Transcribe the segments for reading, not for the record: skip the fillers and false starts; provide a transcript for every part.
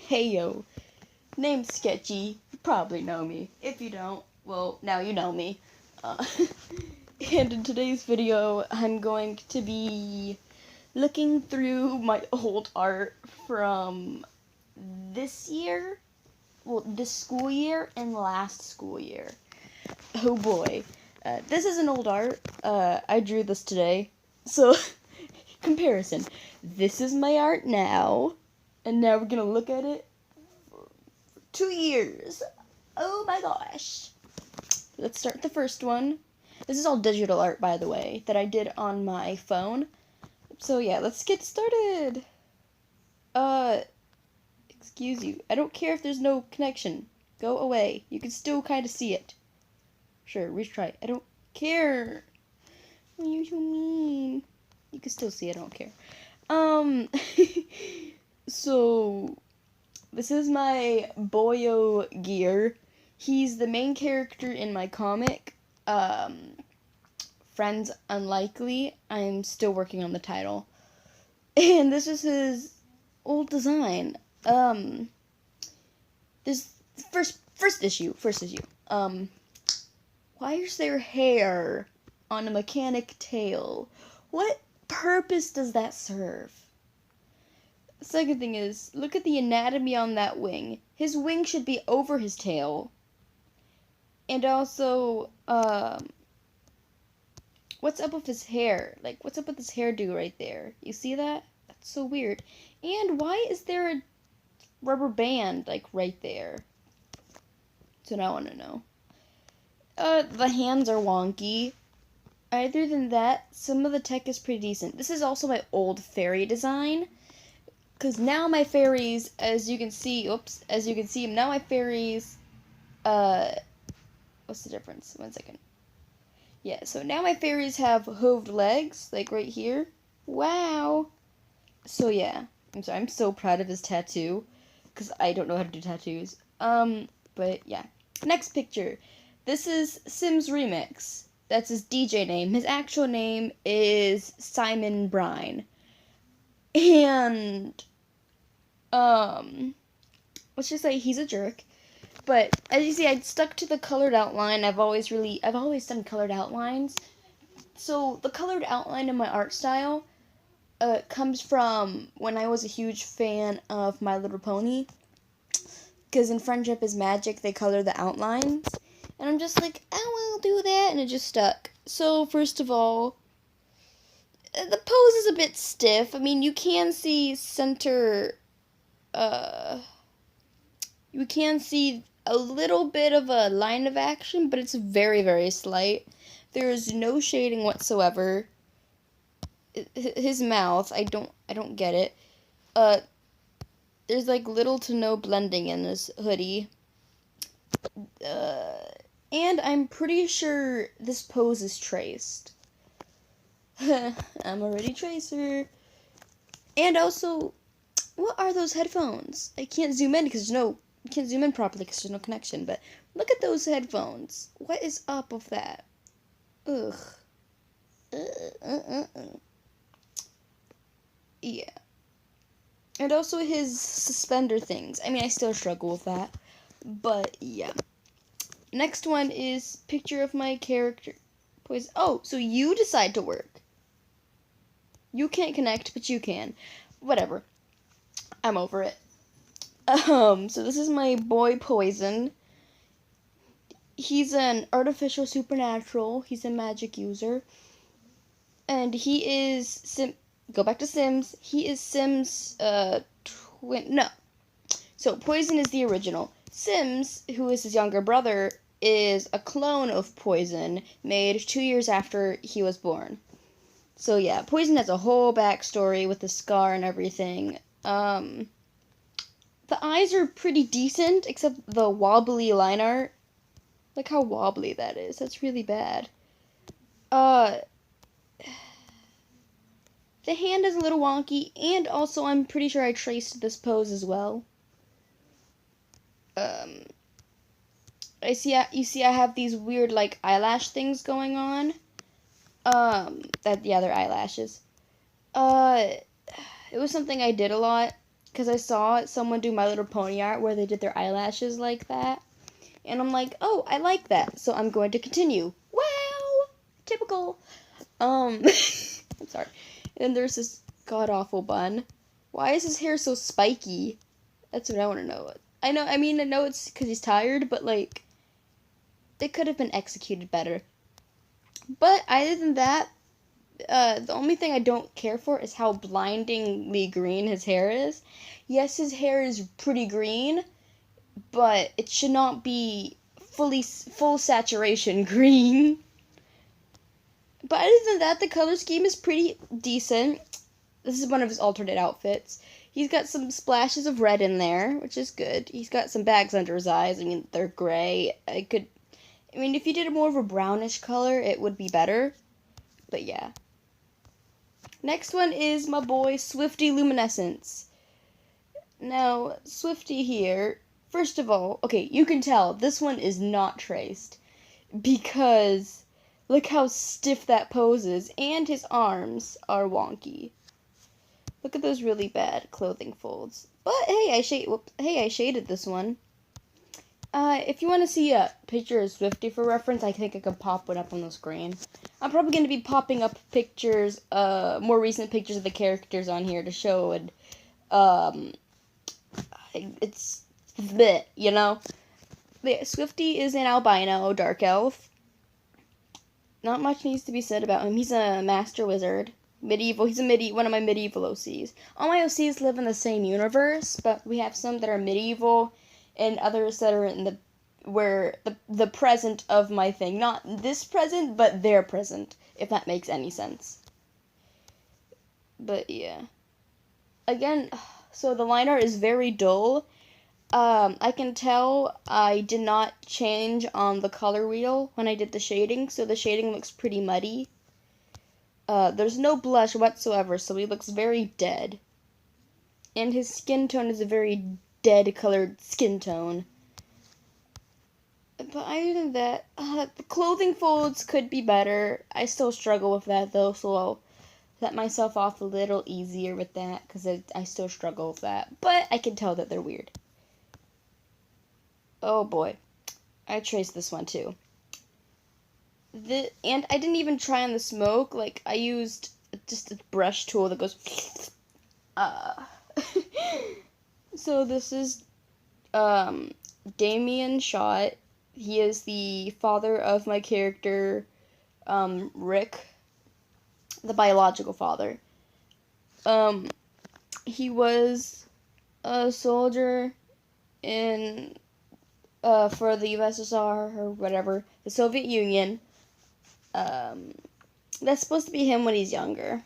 Hey yo, name's Sketchy. You probably know me. If you don't, well, now you know me. And in today's video, I'm going to be looking through my old art from this year, well, this school year and last school year. Oh boy. This is an old art. I drew this today. So, comparison. This is my art now, and now we're gonna look at it for 2 years. Oh my gosh. Let's start the first one. This is all digital art, by the way, that I did on my phone. So yeah, let's get started. Excuse you. I don't care if there's no connection. Go away. You can still kind of see it. Sure, retry. I don't care. What are you so mean? You can still see it. I don't care. So, this is my Boyo Gear. He's the main character in my comic, Friends Unlikely. I'm still working on the title. And this is his old design. This first issue. Why is there hair on a mechanic tail? What purpose does that serve? The second thing is, look at the anatomy on that wing. His wing should be over his tail. And also, what's up with his hair? Like, what's up with his hairdo right there? You see that? That's so weird. And why is there a rubber band, like, right there? So now I want to know. The hands are wonky. Other than that, some of the tech is pretty decent. This is also my old fairy design. Because now my fairies, as you can see, now my fairies, what's the difference? 1 second. Yeah, so now my fairies have hooved legs, like right here. Wow. So yeah, I'm so proud of his tattoo, because I don't know how to do tattoos. But yeah. Next picture. This is Sims Remix. That's his DJ name. His actual name is Simon Brine. And, let's just say he's a jerk. But, as you see, I stuck to the colored outline. I've always done colored outlines. So, the colored outline in my art style, comes from when I was a huge fan of My Little Pony. Because in Friendship is Magic, they color the outlines. And I'm just like, I will do that, and it just stuck. So, first of all, the pose is a bit stiff. I mean, you can see you can see a little bit of a line of action, but it's very, very slight. There is no shading whatsoever. His mouth, I don't get it. There's like little to no blending in this hoodie. And I'm pretty sure this pose is traced. I'm already tracer. And also, what are those headphones? I can't zoom in because you can't zoom in properly because there's no connection. But look at those headphones. What is up with that? Ugh. Yeah. And also his suspender things. I mean, I still struggle with that. But yeah. Next one is picture of my character. Poison. Oh, so you decide to work. You can't connect, but you can. Whatever. I'm over it. So this is my boy Poison. He's an artificial supernatural. He's a magic user. And he is go back to Sims. He is Sims twin. No. So Poison is the original. Sims, who is his younger brother, is a clone of Poison made 2 years after he was born. So yeah, Poison has a whole backstory with the scar and everything. The eyes are pretty decent, except the wobbly line art. Look how wobbly that is. That's really bad. The hand is a little wonky, and also I'm pretty sure I traced this pose as well. You see I have these weird, like, eyelash things going on. They're eyelashes. It was something I did a lot, because I saw someone do My Little Pony art where they did their eyelashes like that. And I'm like, oh, I like that, so I'm going to continue. Well, typical. I'm sorry. And then there's this god-awful bun. Why is his hair so spiky? That's what I want to know. I know it's because he's tired, but, like, it could have been executed better. But other than that, the only thing I don't care for is how blindingly green his hair is. Yes, his hair is pretty green, but it should not be full saturation green. But other than that, the color scheme is pretty decent. This is one of his alternate outfits. He's got some splashes of red in there, which is good. He's got some bags under his eyes. I mean, they're gray. If you did more of a brownish color, it would be better. But yeah. Next one is my boy Swifty Luminescence. Now, Swifty here, first of all, okay, you can tell this one is not traced. Because look how stiff that pose is, and his arms are wonky. Look at those really bad clothing folds. But hey, I shaded this one. If you want to see a picture of Swifty for reference, I think I could pop one up on the screen. I'm probably going to be popping up pictures, more recent pictures of the characters on here to show, and, it's bleh, you know? But yeah, Swifty is an albino dark elf. Not much needs to be said about him. He's a master wizard. Medieval. He's one of my medieval OCs. All my OCs live in the same universe, but we have some that are medieval and others that are in the present of my thing. Not this present, but their present, if that makes any sense. But yeah. Again, so the line art is very dull. I can tell I did not change on the color wheel when I did the shading, so the shading looks pretty muddy. There's no blush whatsoever, so he looks very dead. And his skin tone is a very dead colored skin tone. But other than that, the clothing folds could be better. I still struggle with that though, so I'll let myself off a little easier with that, because I still struggle with that. But I can tell that they're weird. Oh boy. I traced this one too. And I didn't even try on the smoke. Like, I used just a brush tool that goes... So this is Damian shot. He is the father of my character, Rick, the biological father. He was a soldier in for the USSR or whatever, the Soviet Union. That's supposed to be him when he's younger.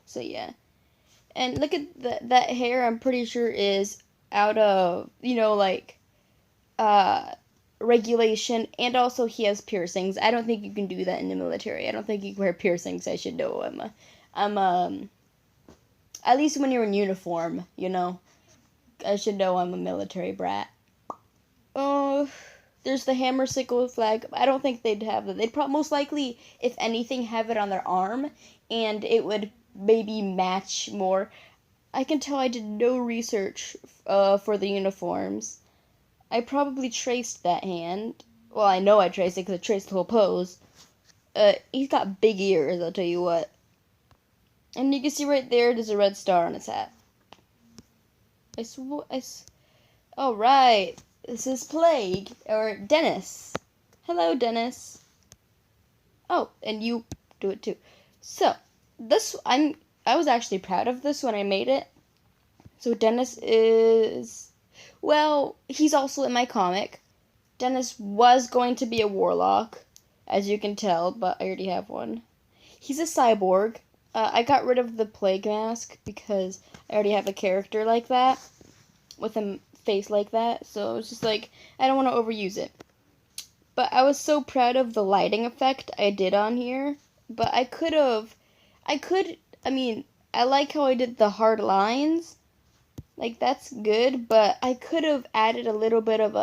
So yeah. And look at that hair, I'm pretty sure is out of, regulation, and also he has piercings. I don't think you can do that in the military. I don't think you can wear piercings. I should know. At least when you're in uniform, I should know I'm a military brat. There's the hammer sickle flag. I don't think they'd have that. They'd most likely, if anything, have it on their arm, and it would maybe match more. I can tell I did no research for the uniforms. I probably traced that hand. Well, I know I traced it because I traced the whole pose. He's got big ears, I'll tell you what. And you can see right there's a red star on his hat. Alright. This is Plague, or Dennis. Hello, Dennis. Oh, and you do it too. So, I was actually proud of this when I made it. So Dennis is, well, he's also in my comic. Dennis was going to be a warlock, as you can tell, but I already have one. He's a cyborg. I got rid of the plague mask because I already have a character like that, with a face like that, so it's just like, I don't want to overuse it. But I was so proud of the lighting effect I did on here, but I like how I did the hard lines, like, that's good, but I could have added a little bit of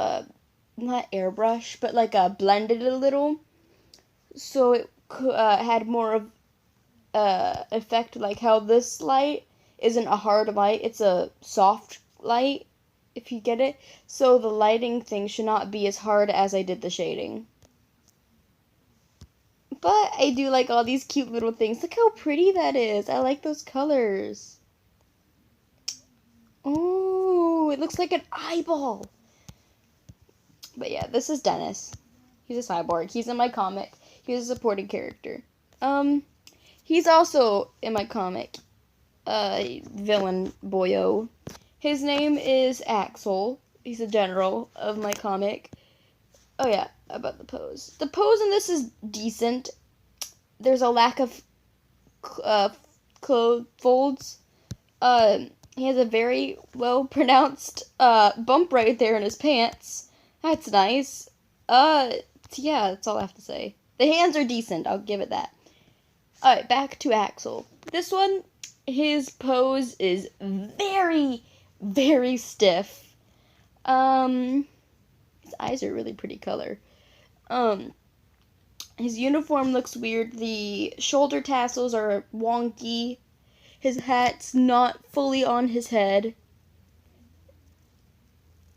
not airbrush, but like blended it a little, so it had more of effect, like how this light isn't a hard light, it's a soft light, if you get it. So the lighting thing should not be as hard as I did the shading. But I do like all these cute little things. Look how pretty that is. I like those colors. Oh, it looks like an eyeball. But yeah, this is Dennis. He's a cyborg. He's in my comic. He's a supporting character. He's also in my comic. Villain Boyo. His name is Axel. He's a general of my comic. Oh yeah, about the pose. The pose in this is decent. There's a lack of folds. He has a very well pronounced bump right there in his pants. That's nice. Yeah, that's all I have to say. The hands are decent, I'll give it that. Alright, back to Axel. This one, his pose is very, very stiff. His eyes are really pretty color. His uniform looks weird. The shoulder tassels are wonky. His hat's not fully on his head.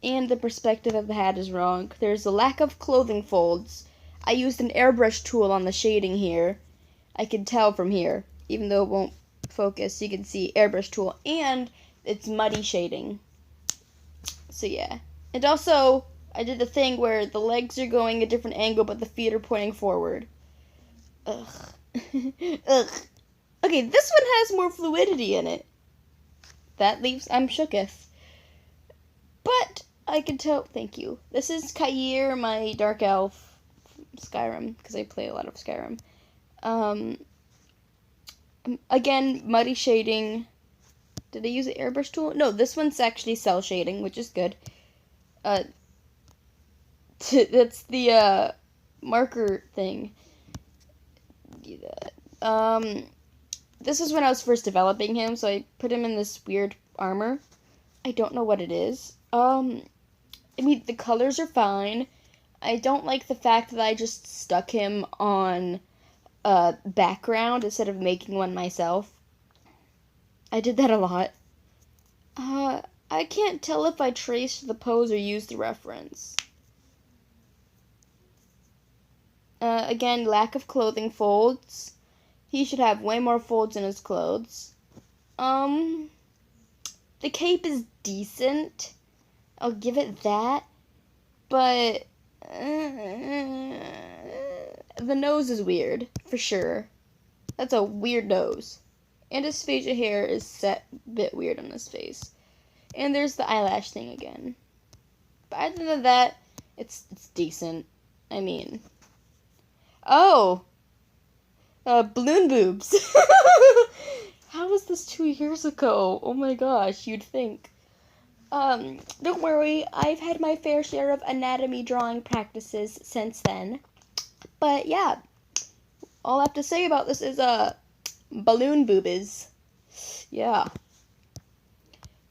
And the perspective of the hat is wrong. There's a lack of clothing folds. I used an airbrush tool on the shading here. I can tell from here, even though it won't focus. You can see airbrush tool, and it's muddy shading. So yeah. And also, I did the thing where the legs are going a different angle, but the feet are pointing forward. Ugh. Ugh. Okay, this one has more fluidity in it. That leaves, I'm shooketh. But, I can tell, thank you. This is Chiyo, my dark elf from Skyrim, because I play a lot of Skyrim. Again, muddy shading. Did I use an airbrush tool? No, this one's actually cell shading, which is good. That's the, marker thing. Do that. This is when I was first developing him, so I put him in this weird armor. I don't know what it is. I mean, the colors are fine. I don't like the fact that I just stuck him on a background instead of making one myself. I did that a lot. I can't tell if I traced the pose or used the reference. Again, lack of clothing folds. He should have way more folds in his clothes. The cape is decent. I'll give it that. But the nose is weird, for sure. That's a weird nose. And his facial hair is set a bit weird on his face. And there's the eyelash thing again. But other than that, it's decent. I mean... Oh! Balloon boobs. How was this 2 years ago? Oh my gosh, you'd think. Don't worry, I've had my fair share of anatomy drawing practices since then. But yeah, all I have to say about this is, balloon boobies. Yeah.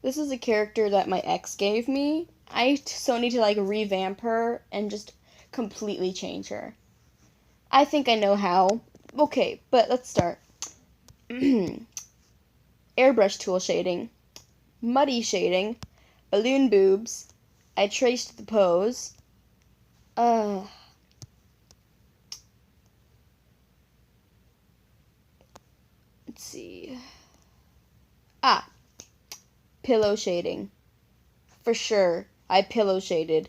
This is a character that my ex gave me. I so need to, revamp her and just completely change her. I think I know how. Okay, but let's start. Airbrush tool shading. Muddy shading. Balloon boobs. I traced the pose. Let's see. Pillow shading. For sure, I pillow shaded.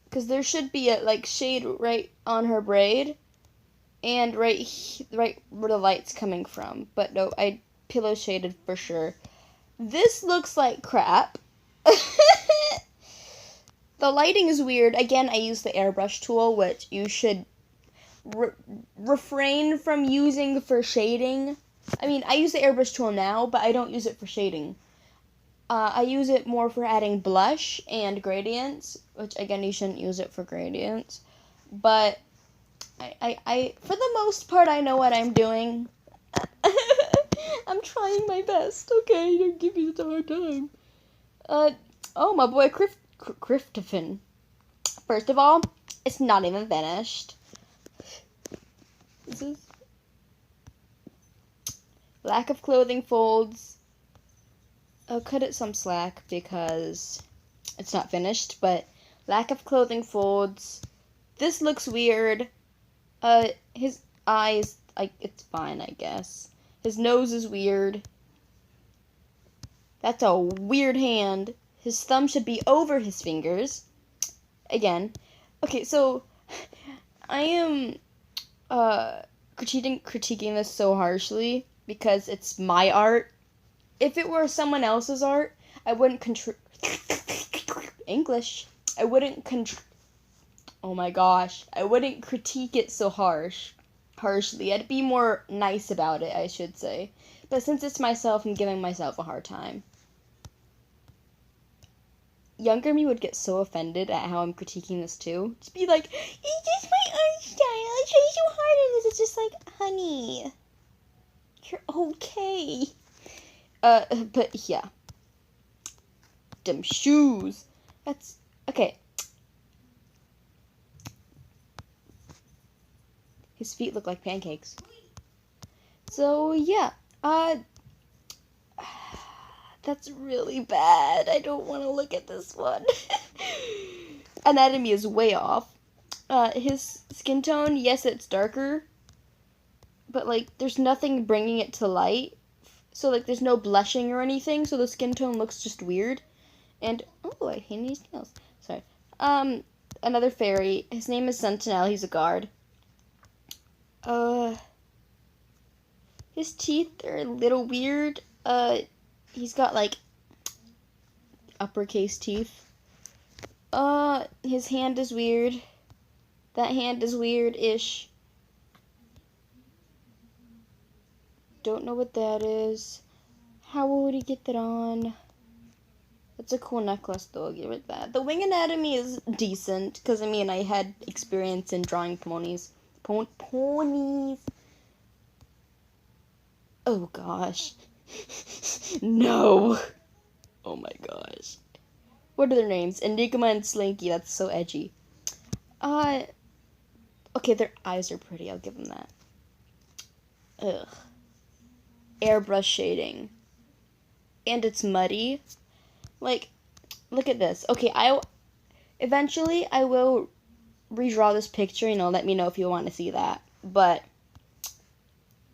Because there should be a, shade right on her braid. And right where the light's coming from. But no, I pillow shaded for sure. This looks like crap. The lighting is weird. Again, I use the airbrush tool, which you should refrain from using for shading. I mean, I use the airbrush tool now, but I don't use it for shading. I use it more for adding blush and gradients, which, again, you shouldn't use it for gradients. But I for the most part, I know what I'm doing. I'm trying my best, okay? Don't give me such a hard time. Oh, my boy Griffin. First of all, it's not even Lack of clothing folds. I'll cut it some slack because it's not finished, but lack of clothing folds. This looks weird. His eyes, it's fine, I guess. His nose is weird. That's a weird hand. His thumb should be over his fingers. Again. Okay, so I am critiquing this so harshly because it's my art. If it were someone else's art, I wouldn't English. I wouldn't oh my gosh. I wouldn't critique it so harshly. I'd be more nice about it, I should say. But since it's myself, I'm giving myself a hard time. Younger me would get so offended at how I'm critiquing this too. Just be like, it's just my art style. I try so hard on this. It's just like, honey, you're okay. But yeah. Them shoes. That's okay. His feet look like pancakes. So yeah. That's really bad. I don't want to look at this one. Anatomy is way off. His skin tone, yes, it's darker. But, like, there's nothing bringing it to light. So, like, there's no blushing or anything. So the skin tone looks just weird. And, oh, I hate his nails. Sorry. Another fairy. His name is Sentinel. He's a guard. His teeth are a little weird. He's got, like, uppercase teeth. His hand is weird. That hand is weird-ish. Don't know what that is. How would he get that on? It's a cool necklace, though. I'll give it that. The wing anatomy is decent, because, I mean, I had experience in drawing ponies. Ponies. Oh, gosh. No. Oh, my gosh. What are their names? Enigma and Slinky. That's so edgy. Okay, their eyes are pretty. I'll give them that. Ugh. Airbrush shading. And it's muddy. Like, look at this. Okay, eventually I will redraw this picture, let me know if you want to see that. But,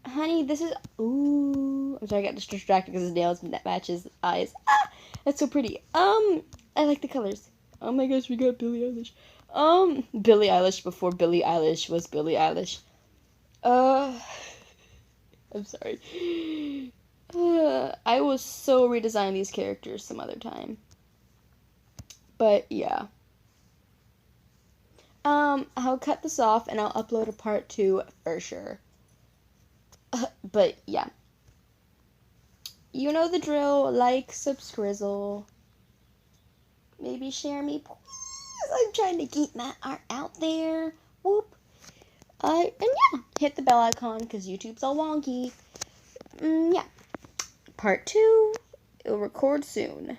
honey, this is, ooh, I'm sorry, I got distracted because his nails match his eyes. Ah, that's so pretty. I like the colors. Oh my gosh, we got Billie Eilish. Billie Eilish before Billie Eilish was Billie Eilish. I'm sorry. I will so redesign these characters some other time. But, yeah. I'll cut this off and I'll upload a part 2 for sure. But, yeah. You know the drill. Like, subscrizzle. Maybe share me, please. I'm trying to keep my art out there. Whoop. And yeah, hit the bell icon because YouTube's all wonky. Yeah. Part 2, it'll record soon.